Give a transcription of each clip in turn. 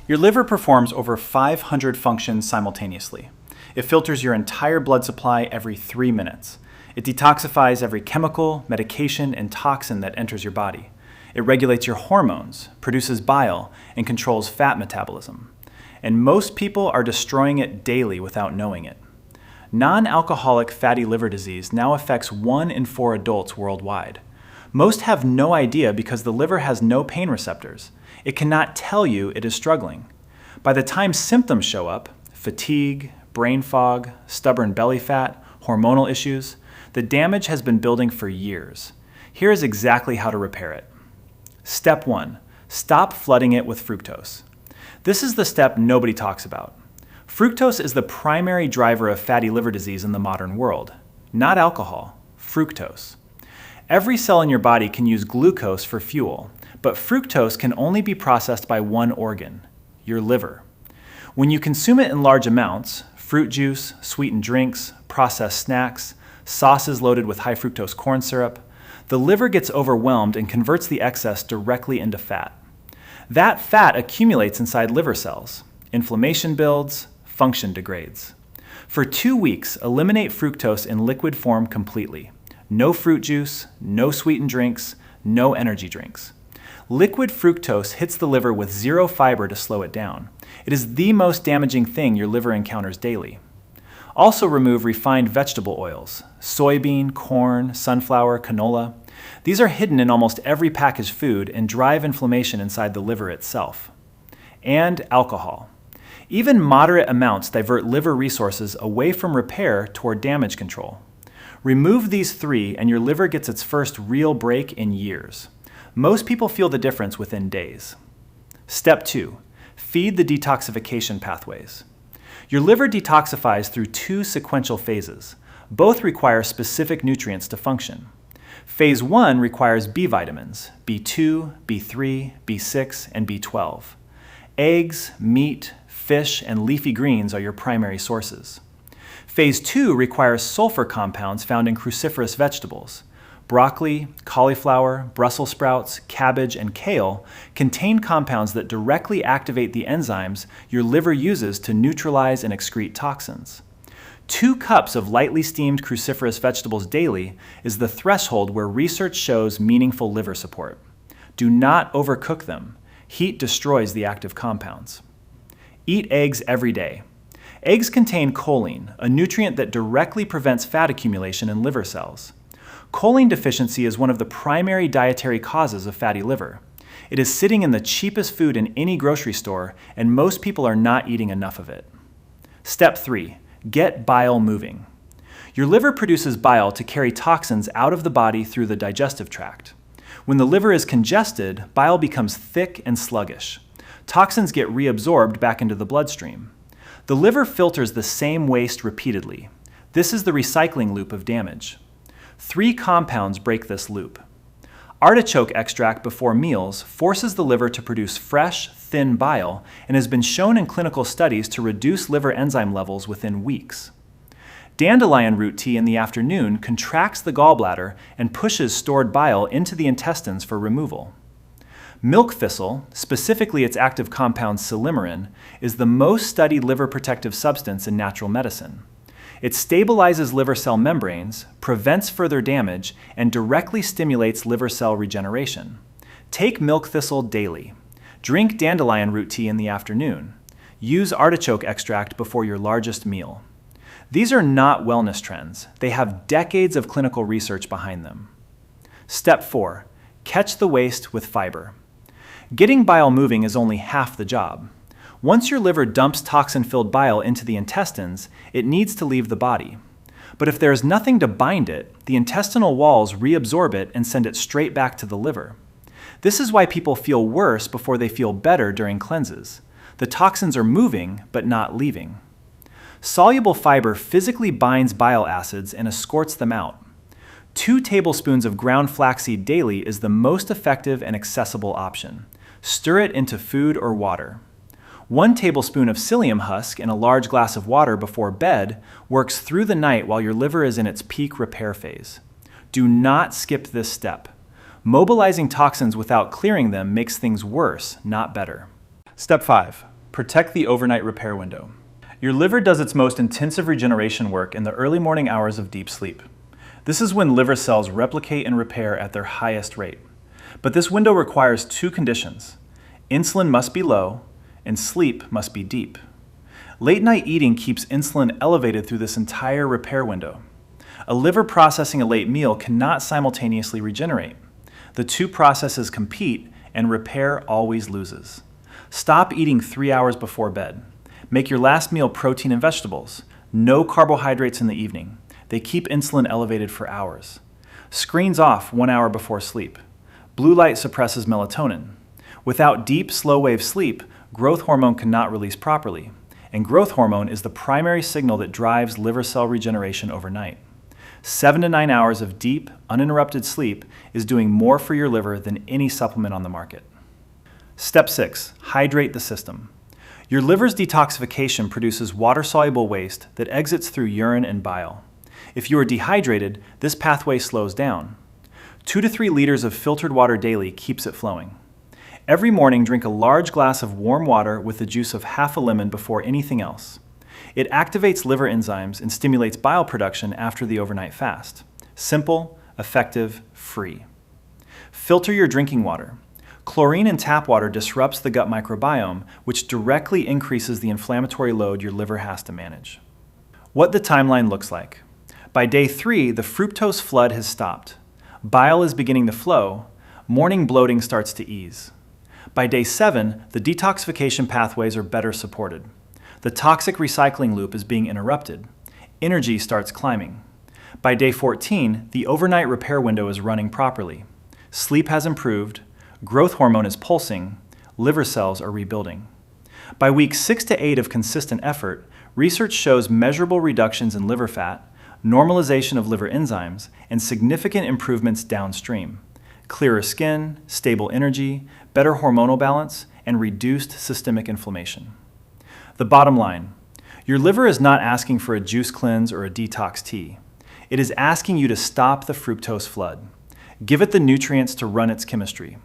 Your liver performs over 500 functions simultaneously. It filters your entire blood supply every 3 minutes. It detoxifies every chemical, medication, and toxin that enters your body. It regulates your hormones, produces bile, and controls fat metabolism. And most people are destroying it daily without knowing it. Non-alcoholic fatty liver disease now affects 1 in 4 adults worldwide. Most have no idea because the liver has no pain receptors. It cannot tell you it is struggling. By the time symptoms show up, fatigue, brain fog, stubborn belly fat, hormonal issues, the damage has been building for years. Here is exactly how to repair it. Step 1. Stop flooding it with fructose. This is the step nobody talks about. Fructose is the primary driver of fatty liver disease in the modern world. Not alcohol, fructose. Every cell in your body can use glucose for fuel, but fructose can only be processed by one organ, your liver. When you consume it in large amounts, fruit juice, sweetened drinks, processed snacks, sauces loaded with high fructose corn syrup, the liver gets overwhelmed and converts the excess directly into fat. That fat accumulates inside liver cells. Inflammation builds, function degrades. For 2 weeks, eliminate fructose in liquid form completely. No fruit juice, no sweetened drinks, no energy drinks. Liquid fructose hits the liver with zero fiber to slow it down. It is the most damaging thing your liver encounters daily. Also remove refined vegetable oils, soybean, corn, sunflower, canola. These are hidden in almost every packaged food and drive inflammation inside the liver itself. And alcohol. Even moderate amounts divert liver resources away from repair toward damage control. Remove these 3 and your liver gets its first real break in years. Most people feel the difference within days. Step 2. Feed the detoxification pathways. Your liver detoxifies through 2 sequential phases. Both require specific nutrients to function. Phase 1 requires B vitamins, B2, B3, B6, and B12. Eggs, meat, fish, and leafy greens are your primary sources. Phase 2 requires sulfur compounds found in cruciferous vegetables. Broccoli, cauliflower, Brussels sprouts, cabbage, and kale contain compounds that directly activate the enzymes your liver uses to neutralize and excrete toxins. 2 cups of lightly steamed cruciferous vegetables daily is the threshold where research shows meaningful liver support. Do not overcook them. Heat destroys the active compounds. Eat eggs every day. Eggs contain choline, a nutrient that directly prevents fat accumulation in liver cells. Choline deficiency is one of the primary dietary causes of fatty liver. It is sitting in the cheapest food in any grocery store, and most people are not eating enough of it. Step 3. Get bile moving. Your liver produces bile to carry toxins out of the body through the digestive tract. When the liver is congested, bile becomes thick and sluggish. Toxins get reabsorbed back into the bloodstream. The liver filters the same waste repeatedly. This is the recycling loop of damage. 3 compounds break this loop. Artichoke extract before meals forces the liver to produce fresh, thin bile and has been shown in clinical studies to reduce liver enzyme levels within weeks. Dandelion root tea in the afternoon contracts the gallbladder and pushes stored bile into the intestines for removal. Milk thistle, specifically its active compound silymarin, is the most studied liver protective substance in natural medicine. It stabilizes liver cell membranes, prevents further damage, and directly stimulates liver cell regeneration. Take milk thistle daily. Drink dandelion root tea in the afternoon. Use artichoke extract before your largest meal. These are not wellness trends. They have decades of clinical research behind them. Step 4. Catch the waste with fiber. Getting bile moving is only half the job. Once your liver dumps toxin-filled bile into the intestines, it needs to leave the body. But if there is nothing to bind it, the intestinal walls reabsorb it and send it straight back to the liver. This is why people feel worse before they feel better during cleanses. The toxins are moving, but not leaving. Soluble fiber physically binds bile acids and escorts them out. 2 tablespoons of ground flaxseed daily is the most effective and accessible option. Stir it into food or water. 1 tablespoon of psyllium husk in a large glass of water before bed works through the night while your liver is in its peak repair phase. Do not skip this step. Mobilizing toxins without clearing them makes things worse, not better. Step 5. Protect the overnight repair window. Your liver does its most intensive regeneration work in the early morning hours of deep sleep. This is when liver cells replicate and repair at their highest rate. But this window requires two conditions. Insulin must be low, and sleep must be deep. Late night eating keeps insulin elevated through this entire repair window. A liver processing a late meal cannot simultaneously regenerate. The two processes compete, and repair always loses. Stop eating 3 hours before bed. Make your last meal protein and vegetables. No carbohydrates in the evening. They keep insulin elevated for hours. Screens off 1 hour before sleep. Blue light suppresses melatonin. Without deep, slow-wave sleep, growth hormone cannot release properly, and growth hormone is the primary signal that drives liver cell regeneration overnight. 7 to 9 hours of deep, uninterrupted sleep is doing more for your liver than any supplement on the market. Step 6. Hydrate the system. Your liver's detoxification produces water-soluble waste that exits through urine and bile. If you are dehydrated, this pathway slows down. 2 to 3 liters of filtered water daily keeps it flowing. Every morning, drink a large glass of warm water with the juice of half a lemon before anything else. It activates liver enzymes and stimulates bile production after the overnight fast. Simple, effective, free. Filter your drinking water. Chlorine in tap water disrupts the gut microbiome, which directly increases the inflammatory load your liver has to manage. What the timeline looks like. By day 3, the fructose flood has stopped. Bile is beginning to flow. Morning bloating starts to ease. By day 7, the detoxification pathways are better supported. The toxic recycling loop is being interrupted. Energy starts climbing. By day 14, the overnight repair window is running properly. Sleep has improved. Growth hormone is pulsing, liver cells are rebuilding. By week 6 to 8 of consistent effort, research shows measurable reductions in liver fat, normalization of liver enzymes, and significant improvements downstream. Clearer skin, stable energy, better hormonal balance, and reduced systemic inflammation. The bottom line, your liver is not asking for a juice cleanse or a detox tea. It is asking you to stop the fructose flood. Give it the nutrients to run its chemistry.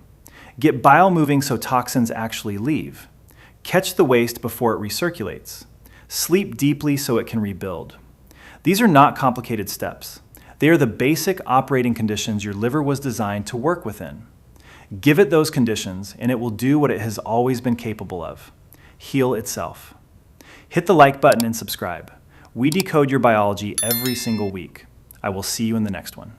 Get bile moving so toxins actually leave. Catch the waste before it recirculates. Sleep deeply so it can rebuild. These are not complicated steps. They are the basic operating conditions your liver was designed to work within. Give it those conditions and it will do what it has always been capable of: heal itself. Hit the like button and subscribe. We decode your biology every single week. I will see you in the next one.